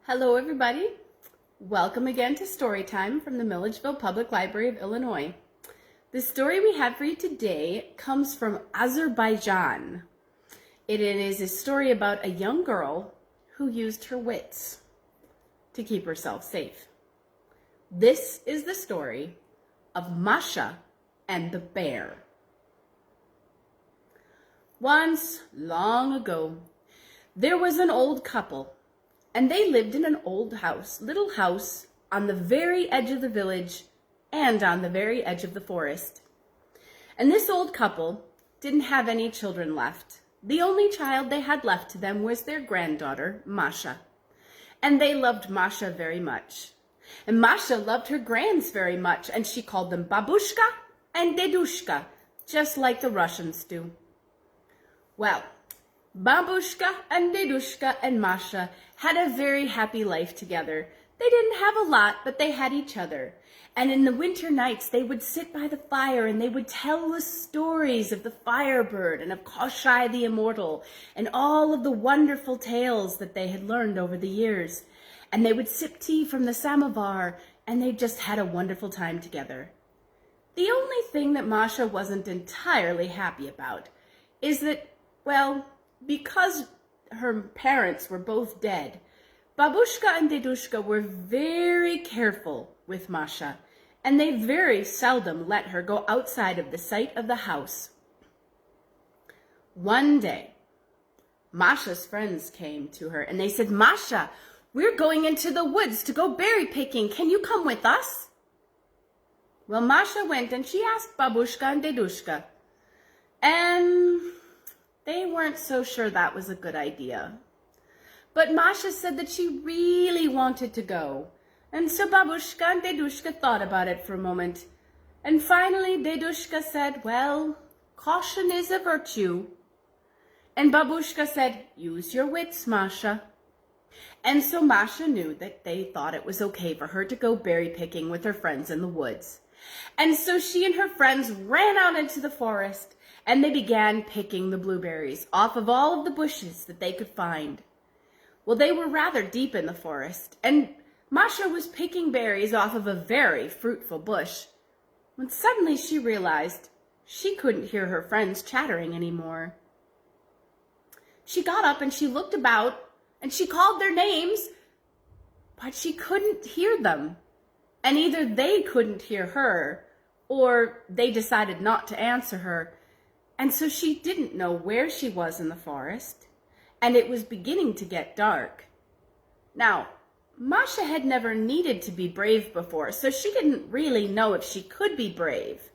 Hello everybody. Welcome again to Storytime from the Milledgeville Public Library of Illinois. The story we have for you today comes from Azerbaijan. It is a story about a young girl who used her wits to keep herself safe. This is the story of Masha and the bear. Once, long ago, there was an old couple, and they lived in an old little house on the very edge of the village and on the very edge of the forest. And this old couple didn't have any children left. The only child they had left to them was their granddaughter, Masha. And they loved Masha very much. And Masha loved her grands very much, and she called them Babushka and Dedushka, just like the Russians do. Well, Babushka and Dedushka and Masha had a very happy life together. They didn't have a lot, but they had each other. And in the winter nights, they would sit by the fire and they would tell the stories of the Firebird and of Koshai the Immortal and all of the wonderful tales that they had learned over the years. And they would sip tea from the samovar, and they just had a wonderful time together. The only thing that Masha wasn't entirely happy about is that, well, because her parents were both dead, Babushka and Dedushka were very careful with Masha, and they very seldom let her go outside of the sight of the house. One day, Masha's friends came to her and they said, "Masha, we're going into the woods to go berry picking. Can you come with us?" Well, Masha went and she asked Babushka and Dedushka, and they weren't so sure that was a good idea. But Masha said that she really wanted to go. And so Babushka and Dedushka thought about it for a moment. And finally Dedushka said, "Well, caution is a virtue." And Babushka said, "Use your wits, Masha." And so Masha knew that they thought it was okay for her to go berry picking with her friends in the woods. And so she and her friends ran out into the forest, and they began picking the blueberries off of all of the bushes that they could find. Well, they were rather deep in the forest, and Masha was picking berries off of a very fruitful bush, when suddenly she realized she couldn't hear her friends chattering anymore. She got up and she looked about, and she called their names, but she couldn't hear them. And either they couldn't hear her, or they decided not to answer her. And so she didn't know where she was in the forest, and it was beginning to get dark. Now, Masha had never needed to be brave before, so she didn't really know if she could be brave.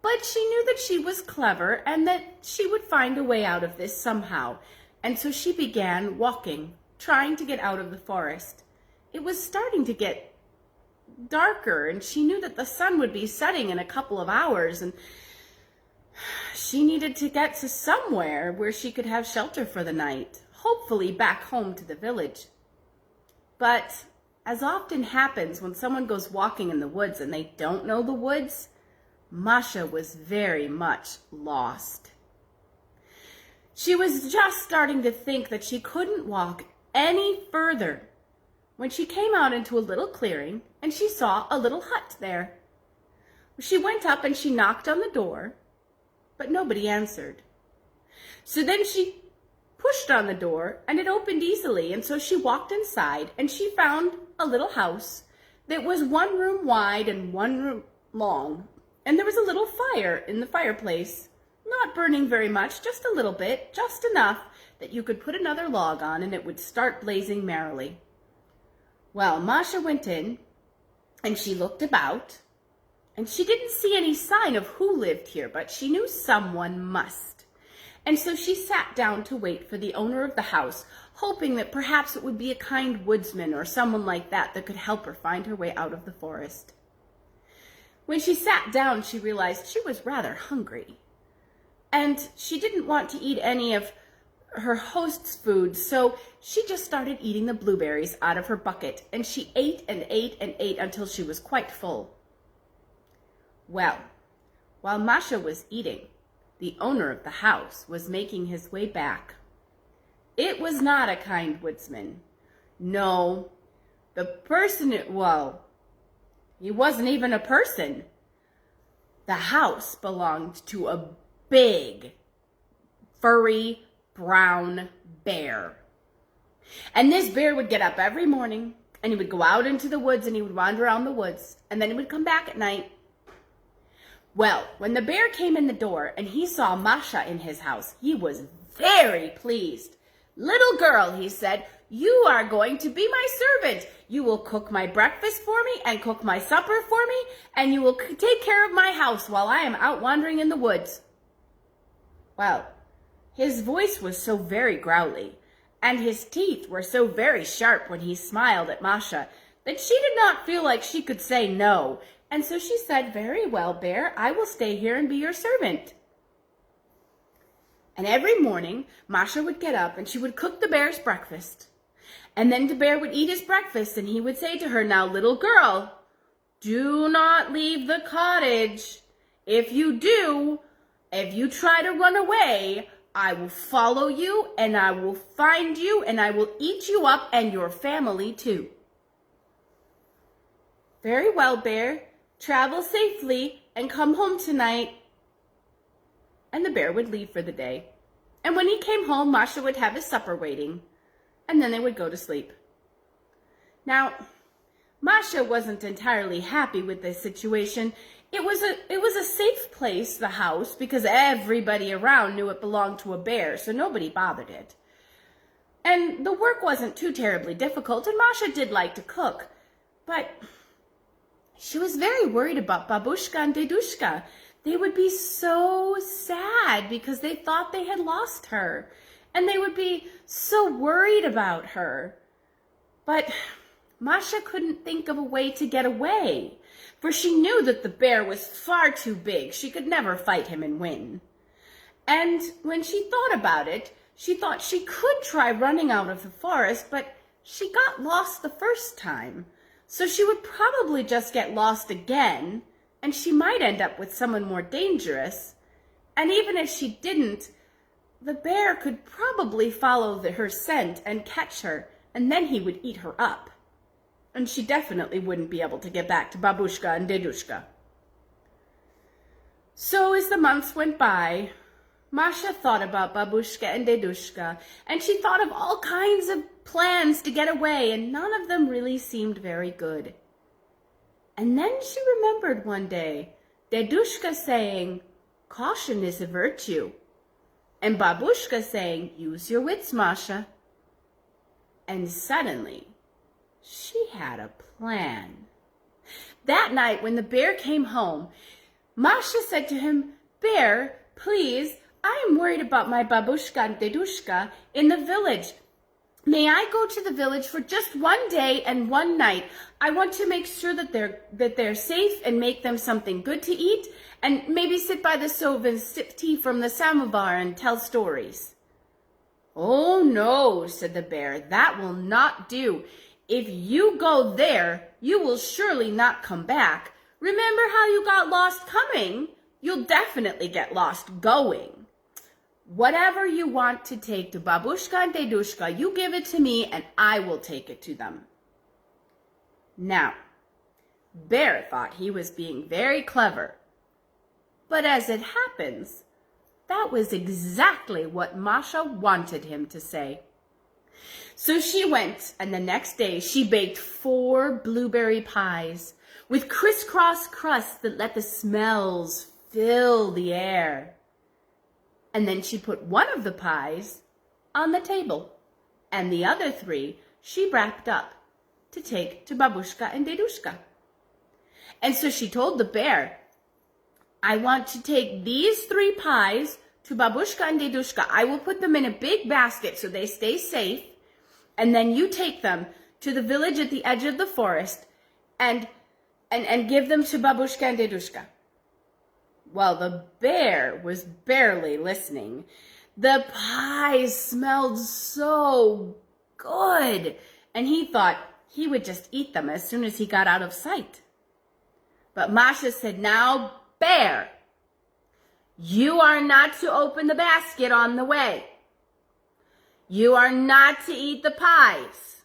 But she knew that she was clever and that she would find a way out of this somehow. And so she began walking, trying to get out of the forest. It was starting to get darker, and she knew that the sun would be setting in a couple of hours, and she needed to get to somewhere where she could have shelter for the night, hopefully back home to the village. But as often happens when someone goes walking in the woods and they don't know the woods, Masha was very much lost. She was just starting to think that she couldn't walk any further when she came out into a little clearing and she saw a little hut there. She went up and she knocked on the door, but nobody answered. So then she pushed on the door and it opened easily, and so she walked inside and she found a little house that was 1 room wide and 1 room long, and there was a little fire in the fireplace, not burning very much, just a little bit, just enough that you could put another log on and it would start blazing merrily. Well, Masha went in and she looked about, and she didn't see any sign of who lived here, but she knew someone must. And so she sat down to wait for the owner of the house, hoping that perhaps it would be a kind woodsman or someone like that that could help her find her way out of the forest. When she sat down, she realized she was rather hungry, and she didn't want to eat any of her host's food, so she just started eating the blueberries out of her bucket, and she ate and ate and ate until she was quite full. Well, while Masha was eating, the owner of the house was making his way back. It was not a kind woodsman. No, the person, well, he wasn't even a person. The house belonged to a big, furry, brown bear. And this bear would get up every morning, and he would go out into the woods, and he would wander around the woods, and then he would come back at night. Well, when the bear came in the door and he saw Masha in his house, he was very pleased. "Little girl," he said, "you are going to be my servant. You will cook my breakfast for me and cook my supper for me, and you will take care of my house while I am out wandering in the woods." Well, his voice was so very growly, and his teeth were so very sharp when he smiled at Masha, that she did not feel like she could say no, and so she said, "Very well, Bear, I will stay here and be your servant." And every morning, Masha would get up and she would cook the bear's breakfast. And then the bear would eat his breakfast and he would say to her, "Now, little girl, do not leave the cottage. If you do, if you try to run away, I will follow you and I will find you and I will eat you up and your family too." "Very well, Bear. Travel safely and come home tonight." And the bear would leave for the day. And when he came home, Masha would have his supper waiting, and then they would go to sleep. Now, Masha wasn't entirely happy with this situation. It was a safe place, the house, because everybody around knew it belonged to a bear, so nobody bothered it. And the work wasn't too terribly difficult, and Masha did like to cook, but she was very worried about Babushka and Dedushka. They would be so sad because they thought they had lost her, and they would be so worried about her. But Masha couldn't think of a way to get away, for she knew that the bear was far too big. She could never fight him and win. And when she thought about it, she thought she could try running out of the forest, but she got lost the first time. So she would probably just get lost again, and she might end up with someone more dangerous. And even if she didn't, the bear could probably follow her scent and catch her, and then he would eat her up. And she definitely wouldn't be able to get back to Babushka and Dedushka. So as the months went by, Masha thought about Babushka and Dedushka, and she thought of all kinds of plans to get away, and none of them really seemed very good. And then she remembered one day Dedushka saying, "Caution is a virtue," and Babushka saying, "Use your wits, Masha." And suddenly, she had a plan. That night when the bear came home, Masha said to him, "Bear, please, I am worried about my Babushka and Dedushka in the village. May I go to the village for just one day and one night? I want to make sure that they're safe and make them something good to eat, and maybe sit by the stove and sip tea from the samovar and tell stories." "Oh no," said the bear, "that will not do. If you go there, you will surely not come back. Remember how you got lost coming? You'll definitely get lost going. Whatever you want to take to Babushka and Dedushka, you give it to me and I will take it to them." Now, Bear thought he was being very clever. But as it happens, that was exactly what Masha wanted him to say. So she went, and the next day she baked 4 blueberry pies with crisscross crusts that let the smells fill the air. And then she put one of the pies on the table, and the other 3 she wrapped up to take to Babushka and Dedushka. And so she told the bear, "I want to take these 3 pies to Babushka and Dedushka. I will put them in a big basket so they stay safe, and then you take them to the village at the edge of the forest and give them to Babushka and Dedushka." Well, the bear was barely listening. The pies smelled so good, and he thought he would just eat them as soon as he got out of sight. But Masha said, "Now, Bear, you are not to open the basket on the way. You are not to eat the pies.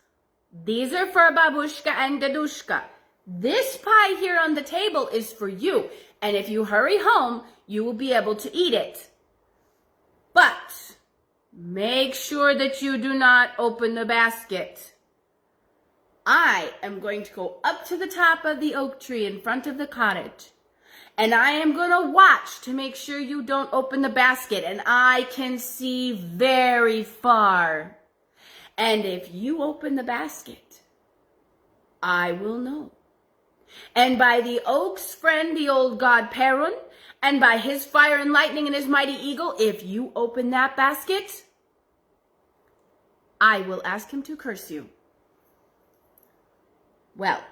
These are for Babushka and Dedushka. This pie here on the table is for you, and if you hurry home, you will be able to eat it. But make sure that you do not open the basket. I am going to go up to the top of the oak tree in front of the cottage, and I am going to watch to make sure you don't open the basket, and I can see very far. And if you open the basket, I will know. And by the oak's friend, the old god Perun, and by his fire and lightning and his mighty eagle, if you open that basket, I will ask him to curse you. Well,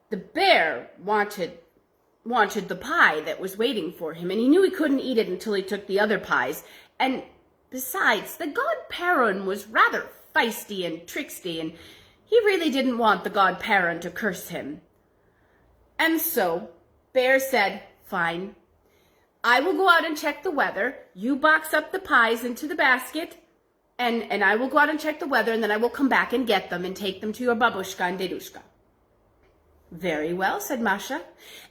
the bear wanted the pie that was waiting for him, and he knew he couldn't eat it until he took the other pies. And besides, the god Perun was rather feisty and tricksy, and he really didn't want the god Perun to curse him. And so, Bear said, fine, I will go out and check the weather. You box up the pies into the basket, and I will go out and check the weather, and then I will come back and get them and take them to your babushka and dedushka. Very well, said Masha,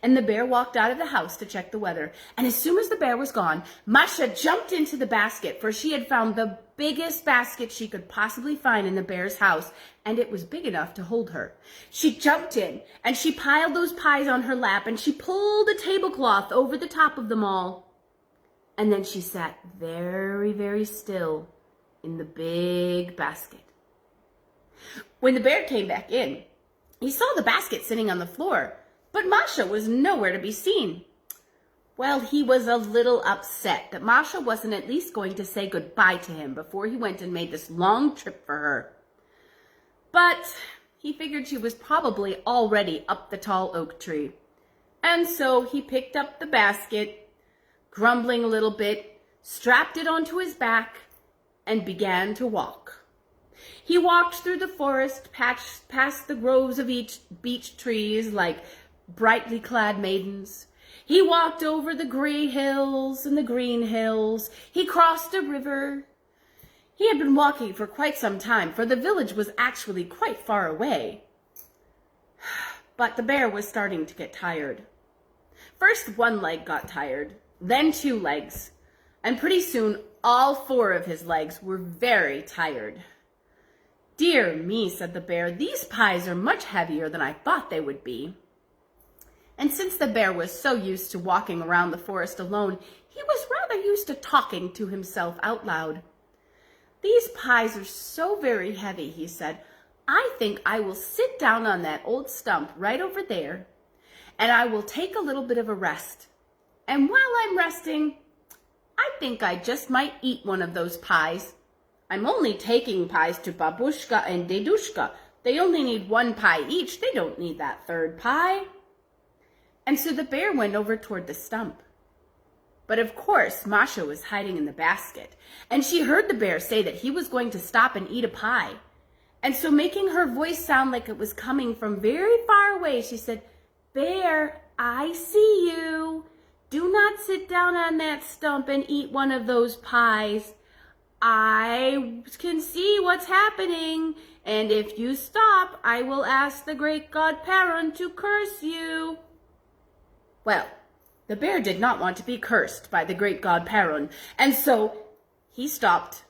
and the bear walked out of the house to check the weather. And as soon as the bear was gone, Masha jumped into the basket, for she had found the biggest basket she could possibly find in the bear's house, and it was big enough to hold her. She jumped in, and she piled those pies on her lap, and she pulled a tablecloth over the top of them all. And then she sat very, very still in the big basket. When the bear came back in, he saw the basket sitting on the floor, but Masha was nowhere to be seen. Well, he was a little upset that Masha wasn't at least going to say goodbye to him before he went and made this long trip for her. But he figured she was probably already up the tall oak tree. And so he picked up the basket, grumbling a little bit, strapped it onto his back, and began to walk. He walked through the forest, past the groves of beech trees like brightly clad maidens. He walked over the gray hills and the green hills. He crossed a river. He had been walking for quite some time, for the village was actually quite far away. But the bear was starting to get tired. First one leg got tired, then two legs, and pretty soon all four of his legs were very tired. Dear me, said the bear, these pies are much heavier than I thought they would be. And since the bear was so used to walking around the forest alone, he was rather used to talking to himself out loud. These pies are so very heavy, he said. I think I will sit down on that old stump right over there, and I will take a little bit of a rest. And while I'm resting, I think I just might eat one of those pies. I'm only taking pies to Babushka and Dedushka. They only need one pie each. They don't need that third pie. And so the bear went over toward the stump. But of course, Masha was hiding in the basket, and she heard the bear say that he was going to stop and eat a pie. And so making her voice sound like it was coming from very far away, she said, Bear, I see you. Do not sit down on that stump and eat one of those pies. I can see what's happening, and if you stop, I will ask the great god Perun to curse you. Well, the bear did not want to be cursed by the great god Perun, and so he stopped.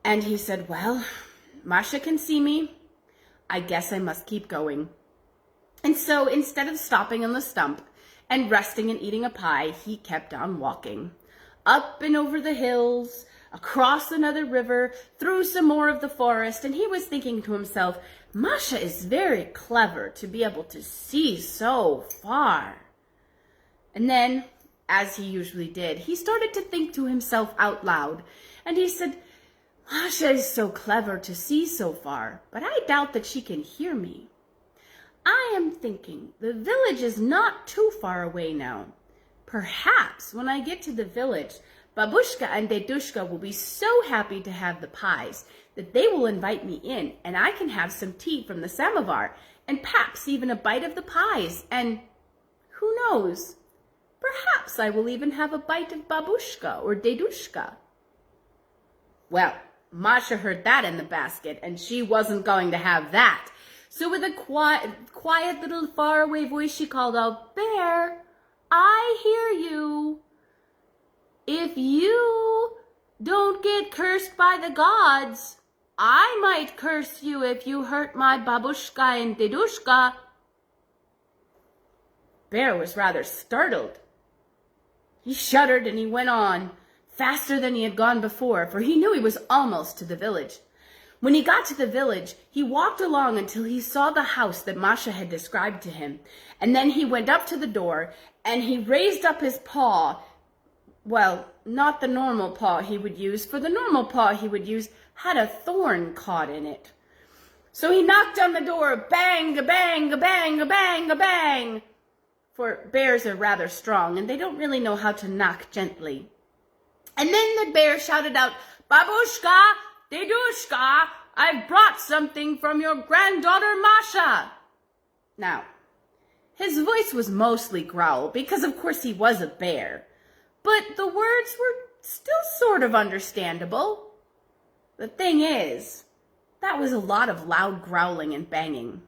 And he said, well, Masha can see me. I guess I must keep going. And so instead of stopping on the stump and resting and eating a pie, he kept on walking. Up and over the hills, across another river, through some more of the forest, and he was thinking to himself, Masha is very clever to be able to see so far. And then, as he usually did, he started to think to himself out loud, and he said, Masha is so clever to see so far, but I doubt that she can hear me. I am thinking the village is not too far away now. Perhaps when I get to the village, Babushka and Dedushka will be so happy to have the pies that they will invite me in, and I can have some tea from the samovar, and perhaps even a bite of the pies, and who knows, perhaps I will even have a bite of Babushka or Dedushka. Well, Masha heard that in the basket, and she wasn't going to have that. So with a quiet little faraway voice, she called out, "Bear, I hear you. If you don't get cursed by the gods, I might curse you if you hurt my babushka and dedushka." Bear was rather startled. He shuddered and he went on, faster than he had gone before, for he knew he was almost to the village. When he got to the village, he walked along until he saw the house that Masha had described to him. And then he went up to the door and he raised up his paw. Well, not the normal paw he would use, for the normal paw he would use had a thorn caught in it. So he knocked on the door, bang, a bang, a bang, a bang, a bang. For bears are rather strong and they don't really know how to knock gently. And then the bear shouted out, "Babushka, dedushka, I've brought something from your granddaughter Masha." Now, his voice was mostly growl because of course he was a bear, but the words were still sort of understandable. The thing is, that was a lot of loud growling and banging.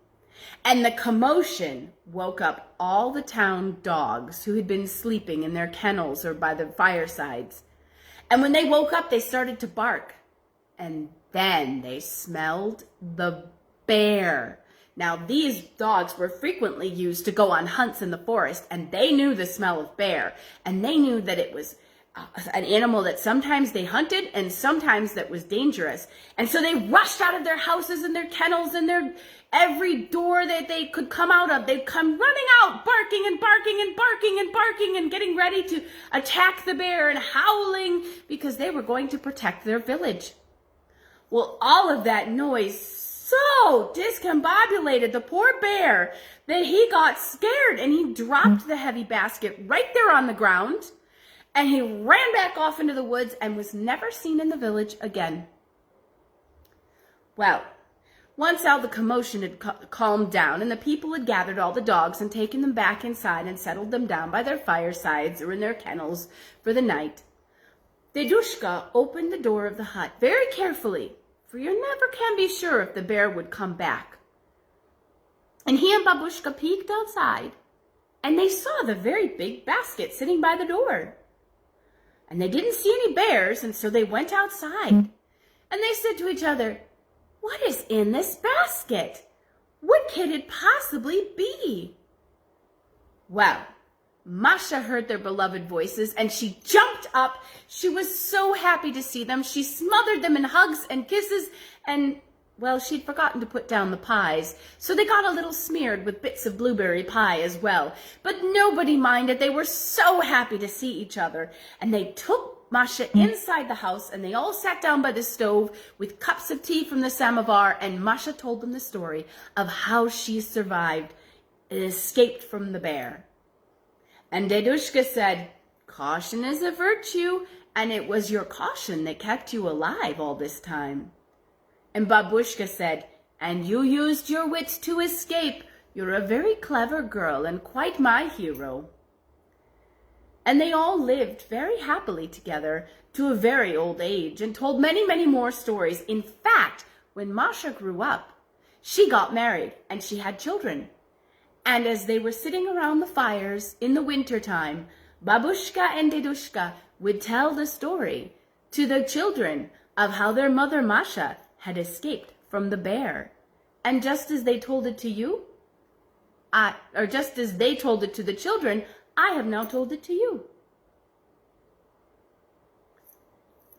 And the commotion woke up all the town dogs who had been sleeping in their kennels or by the firesides. And when they woke up, they started to bark. And then they smelled the bear. Now, these dogs were frequently used to go on hunts in the forest, and they knew the smell of bear. And they knew that it was an animal that sometimes they hunted and sometimes that was dangerous. And so they rushed out of their houses and their kennels and their every door that they could come out of. They'd come running out, barking and barking and barking and barking and getting ready to attack the bear and howling because they were going to protect their village. Well, all of that noise so discombobulated the poor bear that he got scared and he dropped the heavy basket right there on the ground. And he ran back off into the woods and was never seen in the village again. Well, once all the commotion had calmed down and the people had gathered all the dogs and taken them back inside and settled them down by their firesides or in their kennels for the night, Dedushka opened the door of the hut very carefully, for you never can be sure if the bear would come back. And he and Babushka peeked outside, and they saw the very big basket sitting by the door. And they didn't see any bears, and so they went outside. And they said to each other, "What is in this basket? What could it possibly be?" Well, Masha heard their beloved voices, and she jumped up. She was so happy to see them. She smothered them in hugs and kisses, and, well, she'd forgotten to put down the pies, so they got a little smeared with bits of blueberry pie as well. But nobody minded. They were so happy to see each other. And they took Masha inside the house, and they all sat down by the stove with cups of tea from the samovar, and Masha told them the story of how she survived and escaped from the bear. And Dedushka said, "Caution is a virtue, and it was your caution that kept you alive all this time." And Babushka said, "And you used your wits to escape. You're a very clever girl and quite my hero." And they all lived very happily together to a very old age and told many, many more stories. In fact, when Masha grew up, she got married and she had children. And as they were sitting around the fires in the wintertime, Babushka and Dedushka would tell the story to the children of how their mother Masha had escaped from the bear. And just as they told it to you, or just as they told it to the children, I have now told it to you.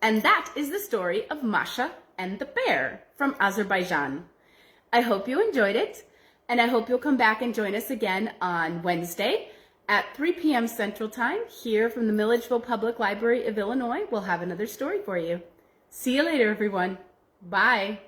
And that is the story of Masha and the bear from Azerbaijan. I hope you enjoyed it, and I hope you'll come back and join us again on Wednesday at 3 p.m. Central Time here from the Milledgeville Public Library of Illinois. We'll have another story for you. See you later, everyone. Bye.